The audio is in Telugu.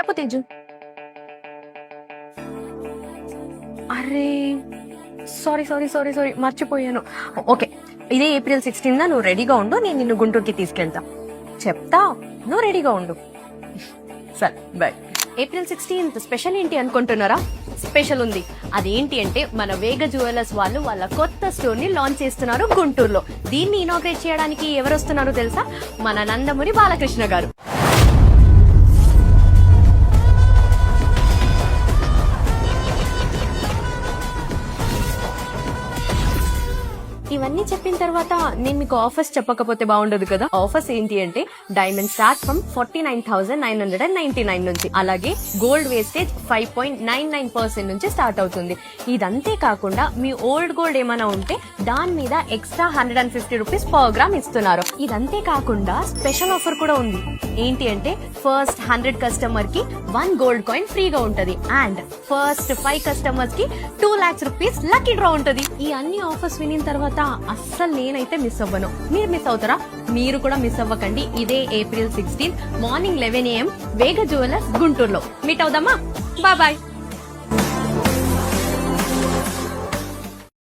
చెప్పు తేజు. అరే సారీ సారీ సారీ సారీ మర్చిపోయాను. ఓకే, ఇదే April 16 నువ్వు రెడీగా ఉండు, నేను నిన్ను గుంటూరుకి తీసుకెళ్తా. చెప్తా, నువ్వు రెడీగా ఉండు. సరే బాయ్. April 16 స్పెషల్ ఏంటి అనుకుంటున్నారా? స్పెషల్ ఉంది. అదేంటి అంటే మన వేగ జ్యువెలర్స్ వాళ్ళు వాళ్ళ కొత్త స్టోర్ ని లాంచ్ చేస్తున్నారు గుంటూరులో. దీన్ని ఇనాగ్రేట్ చేయడానికి ఎవరు వస్తున్నారో తెలుసా? మన నందమూరి బాలకృష్ణ గారు. ఇవన్నీ చెప్పిన తర్వాత నేను మీకు ఆఫర్స్ చెప్పకపోతే బాగుండదు కదా. ఆఫర్స్ ఏంటి అంటే డైమండ్ స్టార్ట్ ఫ్రమ్ 49,999 నుంచి, అలాగే గోల్డ్ వేస్టేజ్ 5.99% నుంచి స్టార్ట్ అవుతుంది. ఇదంతే కాకుండా మీ ఓల్డ్ గోల్డ్ ఏమైనా ఉంటే దాని మీద ఎక్స్ట్రా 150 రూపీస్ పర్ గ్రామ్ ఇస్తున్నారు. ఇదంతే కాకుండా స్పెషల్ ఆఫర్ కూడా ఉంది. ఏంటి అంటే ఫస్ట్ 100 కస్టమర్ కి 1 గోల్డ్ కాయిన్ ఫ్రీగా ఉంటది, అండ్ ఫస్ట్ 5 కస్టమర్స్ కి 2 lakhs రూపీస్ లక్కీ డ్రా ఉంటది. ఈ అన్ని ఆఫర్స్ వినిన తర్వాత అస్సలు నేనైతే మిస్ అవ్వను. మీరు మిస్ అవుతారా? మీరు కూడా మిస్ అవ్వకండి. ఇదే April 16 morning 11 AM Vega jewellers గుంటూరులో మీట్ అవుదామా? Bye bye.